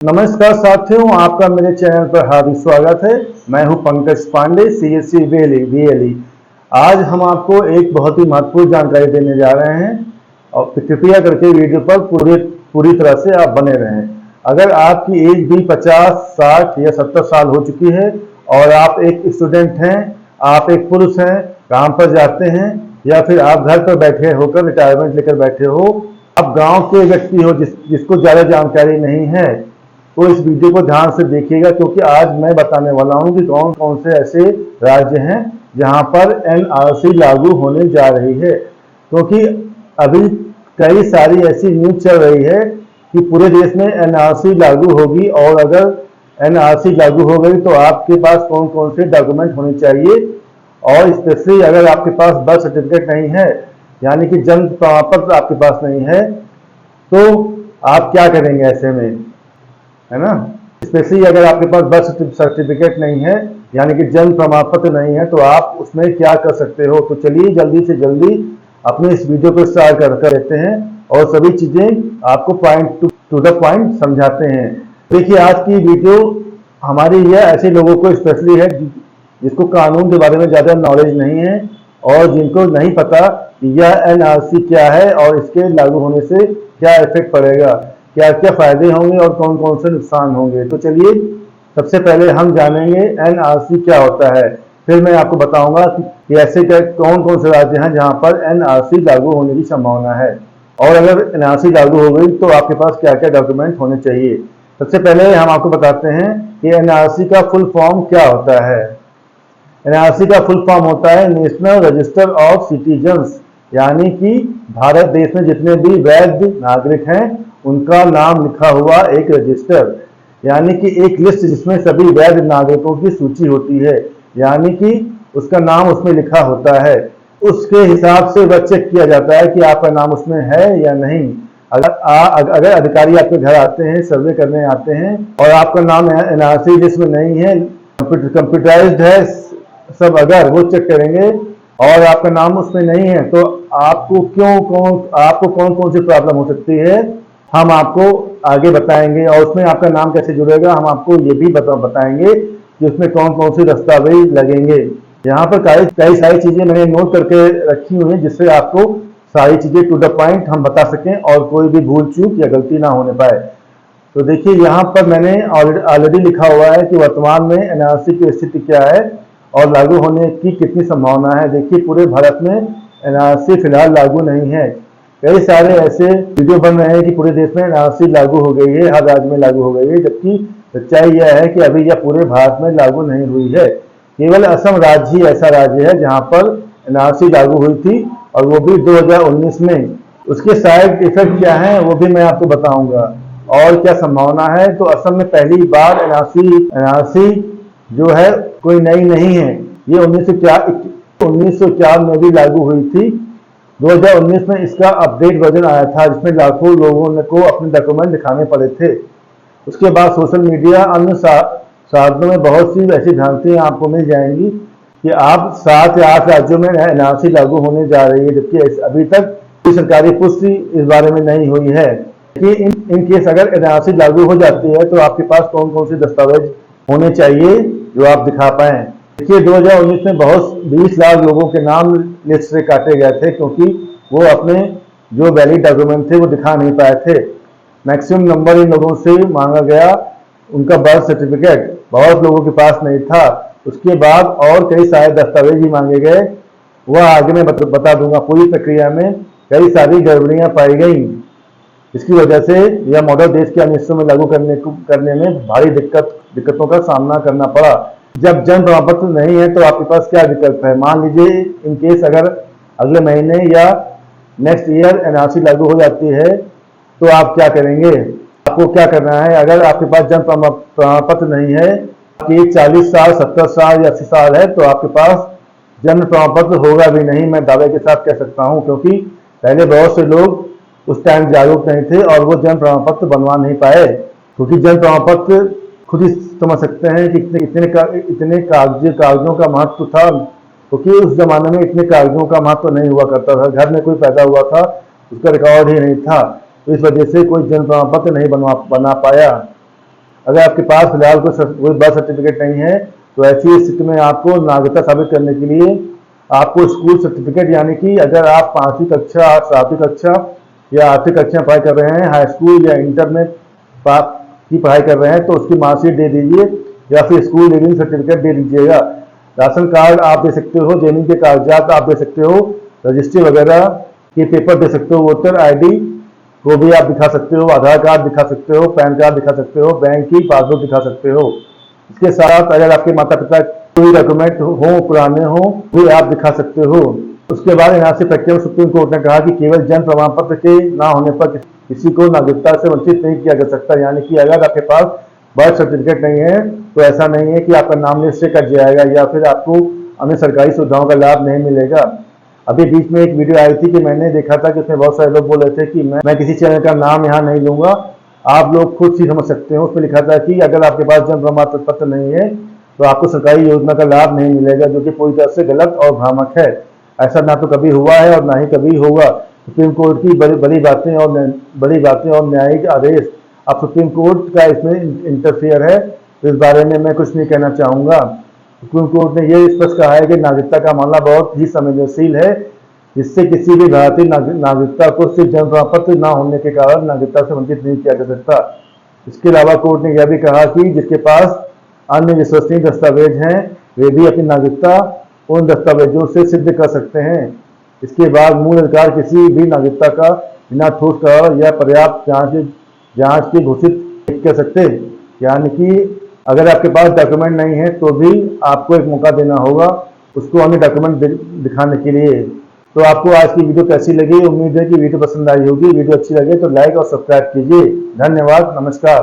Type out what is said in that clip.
नमस्कार साथियों, आपका मेरे चैनल पर हार्दिक स्वागत है। मैं हूं पंकज पांडे, सीएससी वीएलई। आज हम आपको एक बहुत ही महत्वपूर्ण जानकारी देने जा रहे हैं और कृपया करके वीडियो पर पूरी तरह से आप बने रहें। अगर आपकी एज भी 50, 60 या 70 साल हो चुकी है और आप एक स्टूडेंट हैं, आप एक पुरुष हैं, काम पर जाते हैं या फिर आप घर पर बैठे होकर रिटायरमेंट लेकर बैठे हो, आप गांव के व्यक्ति हो जिसको ज़्यादा जानकारी नहीं है, तो इस वीडियो को ध्यान से देखिएगा, क्योंकि आज मैं बताने वाला हूं कि कौन कौन से ऐसे राज्य हैं जहां पर एनआरसी लागू होने जा रही है। क्योंकि अभी कई सारी ऐसी न्यूज चल रही है कि पूरे देश में एनआरसी लागू होगी, और अगर एनआरसी लागू हो गई तो आपके पास कौन कौन से डॉक्यूमेंट होने चाहिए, और स्पेशली अगर आपके पास बर्थ सर्टिफिकेट नहीं है, यानी कि जन्म प्रमाण पत्र आपके पास नहीं है, तो आप क्या करेंगे ऐसे में, है ना। स्पेशली अगर आपके पास बर्थ सर्टिफिकेट नहीं है, यानी कि जन्म प्रमाण पत्र नहीं है, तो आप उसमें क्या कर सकते हो। तो चलिए जल्दी से जल्दी अपने इस वीडियो को स्टार्ट कर लेते हैं और सभी चीजें आपको पॉइंट टू द पॉइंट समझाते हैं। देखिए, आज की वीडियो हमारी यह ऐसे लोगों को स्पेशली है जिसको कानून के बारे में ज्यादा नॉलेज नहीं है और जिनको नहीं पता कि यह एनआरसी क्या है और इसके लागू होने से क्या इफेक्ट पड़ेगा, क्या क्या फायदे होंगे और कौन कौन से नुकसान होंगे। तो चलिए सबसे पहले हम जानेंगे एनआरसी क्या होता है, फिर मैं आपको बताऊंगा कि ऐसे कौन कौन से राज्य हैं जहां पर एनआरसी लागू होने की संभावना है, और अगर एनआरसी लागू हो गई तो आपके पास क्या क्या डॉक्यूमेंट होने चाहिए। सबसे पहले हम आपको बताते हैं कि एनआरसी का फुल फॉर्म क्या होता है। एनआरसी का फुल फॉर्म होता है नेशनल रजिस्टर ऑफ सिटीजन्स, यानी कि भारत देश में जितने भी वैध नागरिक हैं उनका नाम लिखा हुआ एक रजिस्टर, यानी कि एक लिस्ट जिसमें सभी वैध नागरिकों की सूची होती है, यानी कि उसका नाम उसमें लिखा होता है। उसके हिसाब से वह चेक किया जाता है कि आपका नाम उसमें है या नहीं। अगर अधिकारी आपके घर आते हैं, सर्वे करने आते हैं और आपका नाम एनआरसी लिस्ट में नहीं है, कंप्यूटराइज्ड है सब, अगर वो चेक करेंगे और आपका नाम उसमें नहीं है, तो आपको कौन कौन सी प्रॉब्लम हो सकती है हम आपको आगे बताएंगे। और उसमें आपका नाम कैसे जुड़ेगा हम आपको ये भी बताएंगे कि उसमें कौन कौन से दस्तावेज लगेंगे। यहाँ पर कई सारी चीजें मैंने नोट करके रखी हुई हैं, जिससे आपको सारी चीजें टू द पॉइंट हम बता सकें और कोई भी भूल चूक या गलती ना होने पाए। तो देखिए, यहाँ पर मैंने ऑलरेडी लिखा हुआ है कि वर्तमान में एनआरसी की स्थिति क्या है और लागू होने की कितनी संभावना है। देखिए, पूरे भारत में एनआरसी फिलहाल लागू नहीं है। कई सारे ऐसे वीडियो बन रहे हैं कि पूरे देश में एनआरसी लागू हो गई है, हर राज्य में लागू हो गई है, जबकि सच्चाई यह है कि अभी यह पूरे भारत में लागू नहीं हुई है। केवल असम राज्य ही ऐसा राज्य है जहां पर एनआरसी लागू हुई थी, और वो भी 2019 में। उसके साइड इफेक्ट क्या है वो भी मैं आपको बताऊंगा और क्या संभावना है। तो असम में पहली बार एनआरसी जो है कोई नई नहीं है, ये 1951 में भी लागू हुई थी। 2019 में इसका अपडेट वर्जन आया था, जिसमें लाखों लोगों को अपने डॉक्यूमेंट दिखाने पड़े थे। उसके बाद सोशल मीडिया अन्य साधनों में बहुत सी ऐसी भ्रांतियां आपको मिल जाएंगी कि आप 7 या 8 राज्यों में एनआरसी लागू होने जा रही है, जबकि अभी तक कोई सरकारी पुष्टि इस बारे में नहीं हुई है कि इन केस अगर एनआरसी लागू हो जाती है तो आपके पास कौन कौन से दस्तावेज होने चाहिए जो आप दिखा पाए। देखिए, 2019 में 20 लाख लोगों के नाम लिस्ट से काटे गए थे, क्योंकि वो अपने जो वैलिड डॉक्यूमेंट थे वो दिखा नहीं पाए थे। मैक्सिमम नंबर इन लोगों से मांगा गया, उनका बर्थ सर्टिफिकेट बहुत लोगों के पास नहीं था। उसके बाद और कई सारे दस्तावेज भी मांगे गए, वह आगे मैं बता दूंगा। पूरी प्रक्रिया में कई सारी गड़बड़ियां पाई गई, इसकी वजह से यह मॉडल देश के अन्य हिस्सों में लागू करने में भारी दिक्कतों का सामना करना पड़ा। जब जन्म प्रमाण पत्र नहीं है तो आपके पास क्या विकल्प है। मान लीजिए इन केस अगर अगले महीने या नेक्स्ट ईयर एनआरसी लागू हो जाती है, तो आप क्या करेंगे। आपको क्या करना है, अगर आपके पास जन्म प्रमाण पत्र नहीं है, आपकी 40 साल, 70 साल या 80 साल है, तो आपके पास जन्म प्रमाण पत्र होगा भी नहीं, मैं दावे के साथ कह सकता हूं। क्योंकि पहले बहुत से लोग उस टाइम जागरूक नहीं थे और वो जन्म प्रमाण पत्र बनवा नहीं पाए, क्योंकि जन्म प्रमाण पत्र खुद ही समझ सकते हैं कि इतने कागजों का महत्व था, क्योंकि उस जमाने में इतने कागजों का महत्व नहीं हुआ करता था। घर में कोई पैदा हुआ था, उसका रिकॉर्ड ही नहीं था, तो इस वजह से कोई जन्म प्रमाण पत्र नहीं बना पाया। अगर आपके पास फिलहाल कोई बर्थ सर्टिफिकेट नहीं है तो ऐसी स्थिति में आपको नागरिकता साबित करने के लिए आपको स्कूल सर्टिफिकेट, यानी कि अगर आप 5वीं कक्षा, 7वीं कक्षा या 8वीं कक्षा में पढ़ाई कर रहे हैं, हाई स्कूल या इंटर में की पढ़ाई कर रहे हैं, तो उसकी मार्कशीट दे दीजिए या फिर स्कूल लीविंग सर्टिफिकेट दे दीजिएगा। राशन कार्ड आप दे सकते हो, जमीन के कागजात आप दे सकते हो, रजिस्ट्री वगैरह के पेपर दे सकते हो, वोटर आईडी को भी आप दिखा सकते हो, आधार कार्ड दिखा सकते हो, पैन कार्ड दिखा सकते हो, बैंक की पासबुक दिखा सकते हो। इसके साथ अगर आपके माता पिता कोई डॉक्यूमेंट हो, पुराने हो, भी आप दिखा सकते हो। उसके बाद यहाँ से प्रक्रिया में सुप्रीम कोर्ट ने कहा कि केवल जन्म प्रमाण पत्र के ना होने पर किसी को नागरिकता से वंचित नहीं किया जा सकता। यानी कि अगर आपके पास बर्थ सर्टिफिकेट नहीं है तो ऐसा नहीं है कि आपका नाम लिस्ट से कट जाएगा या फिर आपको अन्य सरकारी सुविधाओं का लाभ नहीं मिलेगा। अभी बीच में एक वीडियो आई थी कि मैंने देखा था कि उसमें बहुत सारे लोग बोल रहे थे कि मैं किसी चैनल का नाम यहाँ नहीं लूंगा, आप लोग खुद ही समझ सकते हो। उसमें लिखा था कि अगर आपके पास जन्म प्रमाण पत्र नहीं है तो आपको सरकारी योजना का लाभ नहीं मिलेगा, जो कि पूरी तरह से गलत और भ्रामक है। ऐसा ना तो कभी हुआ है और ना ही कभी होगा। सुप्रीम कोर्ट की बड़ी बातें और न्यायिक आदेश, अब सुप्रीम कोर्ट का इसमें इंटरफेयर है, तो इस बारे में मैं कुछ नहीं कहना चाहूंगा। सुप्रीम कोर्ट ने यह स्पष्ट कहा है कि नागरिकता का मामला बहुत ही संवेदनशील है, जिससे किसी भी भारतीय नागरिकता को सिर्फ जन्म प्रमाण पत्र न होने के कारण नागरिकता से वंचित नहीं किया जा सकता। इसके अलावा कोर्ट ने यह भी कहा कि जिसके पास अन्य विश्वसनीय दस्तावेज हैं वे भी अपनी नागरिकता उन दस्तावेजों से सिद्ध कर सकते हैं। इसके बाद मूल अधिकार किसी भी नागरिकता का बिना ठोस करार या पर्याप्त जांच के घोषित कर सकते। यानी कि अगर आपके पास डॉक्यूमेंट नहीं है तो भी आपको एक मौका देना होगा उसको अन्य डॉक्यूमेंट दिखाने के लिए। तो आपको आज की वीडियो कैसी लगी? उम्मीद है कि वीडियो पसंद आई होगी। वीडियो अच्छी लगे तो लाइक और सब्सक्राइब कीजिए। धन्यवाद, नमस्कार।